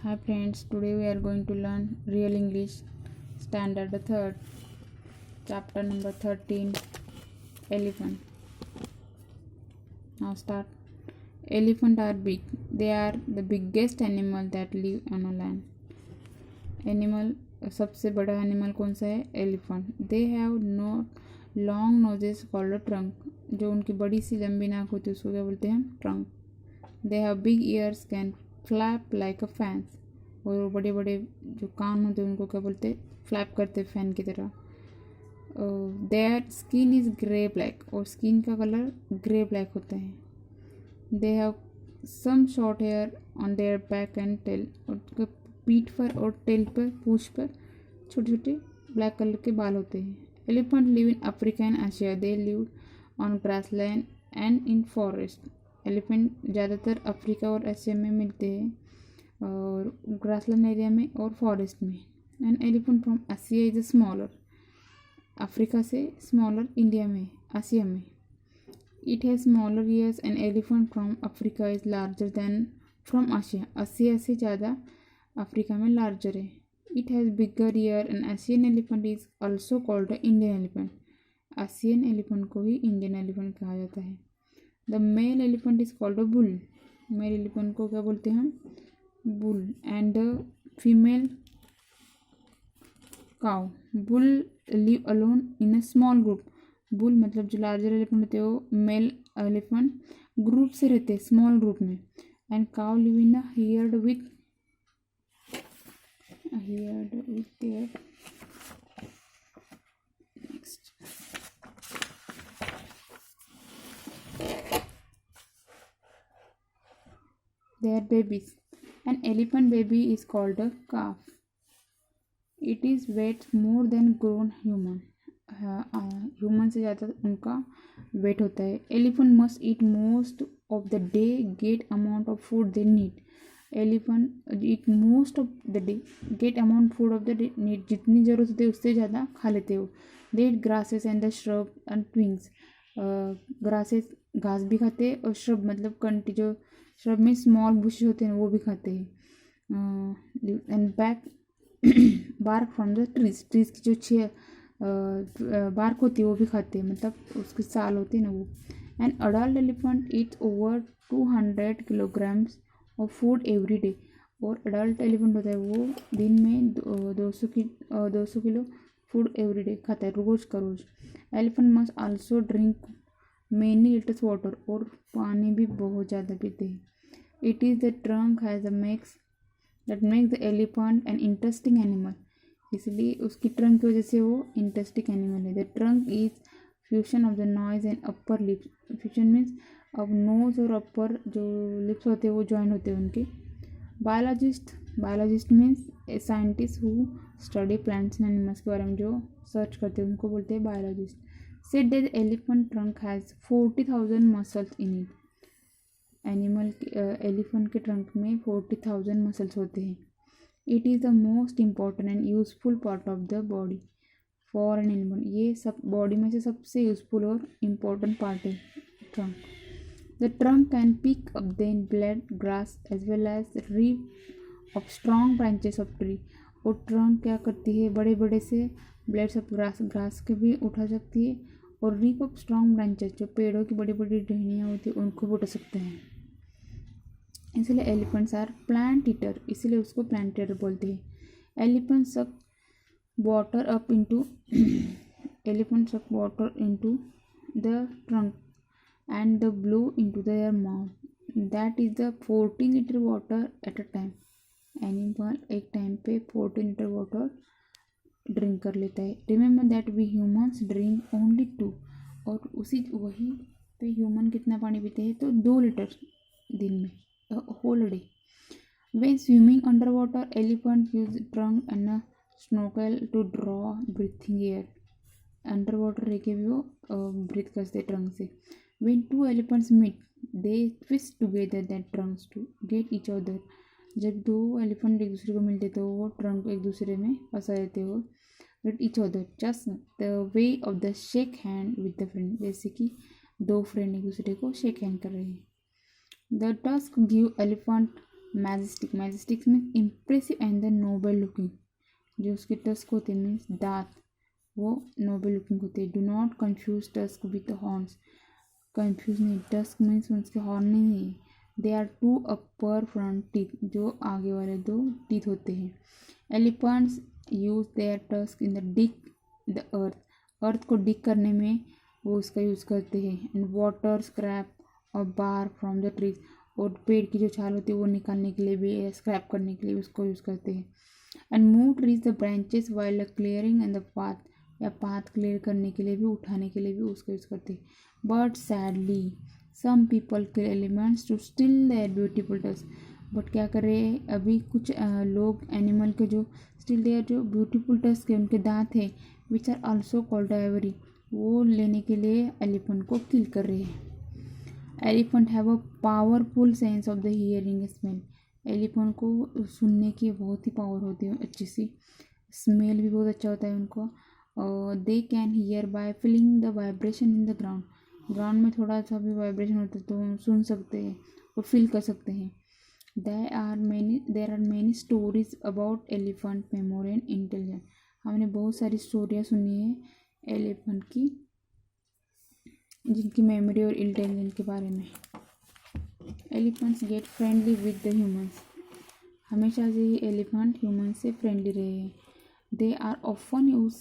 Hi friends, today we are going to learn Real English Standard 3rd, chapter number 13, Elephant. Now start. Elephants are big. They are the biggest animal that live on a land. Animal सबसे बड़ा animal कौन सा है? Elephant. They have no long noses called trunk. जो उनकी बड़ी सी लंबी नाक होती है उसको क्या बोलते हैं? Trunk. They have big years can flap like a fans. और बड़े बड़े जो कान होते हैं उनको क्या बोलते हैं? फ्लैप करते फैन की तरह. Their skin is grey black. और स्किन का कलर ग्रे ब्लैक होता है. They have some short hair on their back and tail. और पीठ पर और टेल पर, पूंछ पर छोटे छोटे ब्लैक कलर के बाल होते हैं. Elephant live in Africa and Asia. They live on grassland and in forest. Elephant ज़्यादातर अफ्रीका और एशिया में मिलते हैं और ग्रासलैंड एरिया में और फॉरेस्ट में. And elephant from Asia is smaller. Africa से स्मॉलर इंडिया में, एशिया में. It has smaller years. And elephant from Africa is larger than from Asia. Asia से ज़्यादा अफ्रीका में लार्जर है. It has bigger year. And Asian elephant is also called Indian elephant. Asian elephant को ही Indian elephant कहा जाता है. The mail elephant is called a bull. Mail elephant को क्या बोलते हैं हम? Bull. And the female cow. Bull live alone in a small group. Bull मतलब जो लार्जर एलिफेंट होते हैं वो मेल एलिफेंट ग्रुप से रहते हैं, स्मॉल ग्रुप में. And cow live in a heard with their next. Their babies. An elephant baby is called a calf. It is weighs more than grown human. Human से ज़्यादा उनका weight होता है. Elephant must eat most of the day, get amount of food they need. Elephant eat most of the day, get amount food of the day need. जितनी ज़रूरत होती है उससे ज़्यादा खा लेते हो. They eat grasses and the shrub and twigs. Grasses घास भी खाते हैं और श्रब मतलब कंटी, जो श्रब में स्मॉल बुशेस होते हैं वो भी खाते हैं. And back bark from the trees. Trees की जो बार्क होती है वो भी खाते हैं, मतलब उसकी साल होती है ना वो. And adult elephant Yeats over 200 kilograms of food every day. और अडल्ट एलिफेंट होता है वो दिन में 200 किलो फूड एवरी डे खाता है, रोज का रोज. Elephant must also drink many litres water. और पानी भी बहुत ज़्यादा पीते हैं. It is the trunk has a makes that makes the elephant an interesting animal. इसलिए उसकी ट्रंक की वजह से वो इंटरेस्टिंग एनिमल है. The trunk is fusion of the nose and upper lips. Fusion means अब नोज और अपर जो लिप्स होते हैं वो ज्वाइन होते हैं उनके. Biologist means a scientist who study plants and animals के बारे में जो सर्च करते हैं उनको बोलते हैं biologist. Said that elephant trunk has 40,000 muscles in it. Elephant के ट्रंक में 40,000 मसल्स होते हैं. It is the most important and useful part of the body for an animal. ये सब बॉडी में से सबसे यूजफुल और इम्पोर्टेंट पार्ट है trunk. The trunk can pick up then blade grass as well as rip off strong branches of tree. और trunk क्या करती है? बड़े बड़े से ब्लेड्स ऑफ ग्रास के भी उठा सकती है और रीप ऑफ स्ट्रॉन्ग ब्रांचेस, जो पेड़ों की बड़ी बड़ी टहनियाँ होती हैं उनको भी उठा सकते हैं. इसलिए एलिफेंट्स आर प्लांट ईटर, इसलिए उसको प्लांट ईटर बोलते हैं. Elephant suck water up into elephant suck water into the trunk and the blow into their mouth. That is the 40 litre water at a time. Animal एक time पे 40 litre water drink कर लेता है. Remember that we humans drink only 2. और वही पे human कितना पानी पीते हैं? तो 2 लीटर दिन में, whole day. When swimming underwater, elephants use trunk and a snorkel to draw breathing air. Underwater रह के भी वो ब्रीथ करते ट्रंक से. When two elephants meet, they twist together their trunks to get each other. जब दो elephant एक दूसरे को मिलते तो वो ट्रंक एक दूसरे में फंसा देते हो. Get each other, just the way of the shake hand with the friend. जैसे कि दो फ्रेंड एक दूसरे को शेक हैंड कर रहे हैं. The tusk give elephant majestic, majestic means impressive and the noble looking. जो उसके टस्क होते हैं मीन्स दांत, वो नोबल लुकिंग होते हैं। Do not confuse tusk with horns, confuse नहीं, टस्क मीन्स उसके हॉर्न नहीं है। They are two upper front teeth, जो आगे वाले दो टीथ होते हैं। Elephants use their tusk in the dig the earth, earth को डिग करने में वो उसका यूज़ करते हैं। एंड वाटर स्क्रैप और बार फ्रॉम द ट्रीज, और पेड़ की जो छाल होती है वो निकालने के लिए भी, स्क्रैप करने के लिए उसको यूज़ करते हैं। And move trees the branches while clearing and the path, या पाथ क्लियर करने के लिए भी, उठाने के लिए भी उसका यूज़ करते हैं। But sadly some people kill elements to steal their beautiful touch, but क्या कर रहे हैं अभी कुछ लोग एनिमल के जो स्टिल देयर जो ब्यूटीफुल टच के उनके दांत हैं, which are also called ivory, वो लेने के लिए एलिफेंट को किल कर रहे हैं। Elephant have a powerful sense of the hearing smell, elephant को सुनने की बहुत ही पावर होती है अच्छी सी, स्मेल भी बहुत अच्छा होता है उनको। They can hear bye feeling the vibration in the ground, ground में थोड़ा सा भी वाइब्रेशन होता है तो हम सुन सकते हैं और फील कर सकते हैं। There are many stories about elephant memory and intelligence, हमने बहुत सारी स्टोरियाँ सुनी है एलिफेंट की, जिनकी मेमोरी और इंटेलिजेंस के बारे में। Elephants get friendly with the humans, हमेशा से ही एलिफेंट ह्यूमन से फ्रेंडली रहे हैं। They are often use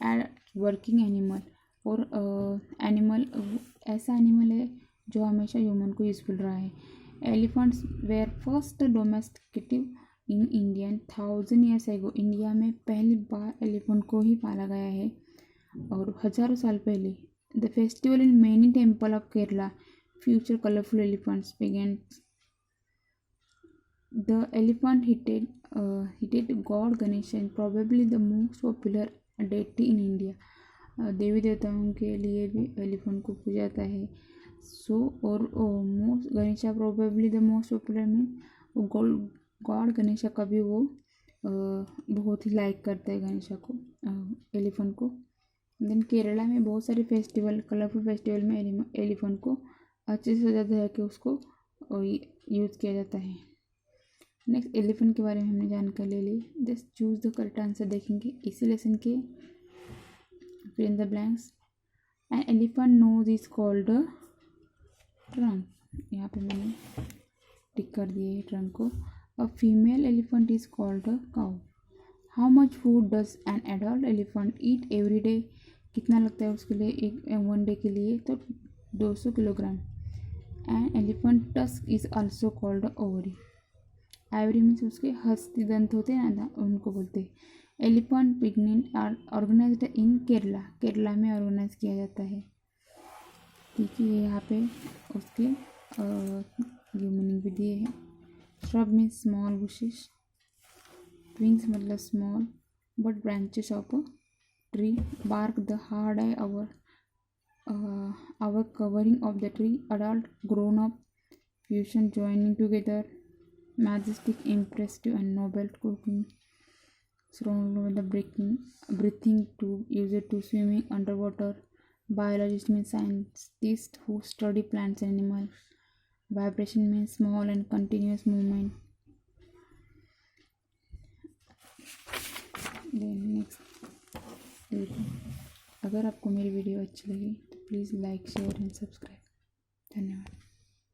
add working animal, और एनिमल ऐसा एनिमल है जो हमेशा ह्यूमन को यूजफुल रहा है। Elephants were first domesticated in India 1000 years ago, India में पहली बार एलिफेंट को ही पाला गया है और हज़ारों साल पहले। The festival in many temple of Kerala future colourful elephants begin. The elephant hitted God Ganesha and probably the most popular deity in India. देवी देवताओं के लिए भी एलिफेंट को पूजा जाता है। और most Ganesha probably the most popular mean God Ganesha का भी वो बहुत ही लाइक करता है गणेशा को, एलिफेंट को। देन केरला में बहुत सारे फेस्टिवल, कलरफुल फेस्टिवल में एलिफेंट को अच्छे से सजा धजा के उसको यूज़ किया जाता है। नेक्स्ट एलिफेंट के बारे में हमने जानकारी ले ली। Just choose the correct answer देखेंगे इसी लेसन के। Fill in the blanks, an elephant nose is called trunk, यहाँ पे मैंने टिक कर दिए ट्रंक को। A female elephant is called a cow. How much food does an adult elephant eat every day, कितना लगता है उसके लिए एक वन डे के लिए, तो 200 kilogram. An elephant tusk is also called ovary, Ivory means उसके हस्ती दंत होते हैं ना, उनको बोलते हैं। एलिफेंट पिकनिक आर ऑर्गेनाइज्ड इन केरला, केरला में ऑर्गेनाइज किया जाता है। ठीक है, यहाँ पे उसके ये मीनिंग भी दिए हैं। Shrub means small bushes, twigs मतलब small but branches of a tree, bark the hard I our covering of the tree, adult grown up fusion joining together, majestic impressive and noble cooking, surrounded with the breathing to use it to swimming underwater, biologist means scientist who study plants and animals, vibration means small and continuous movement. Then next, अगर आपको मेरी video अच्छी लगी तो please like share and subscribe. धन्यवाद।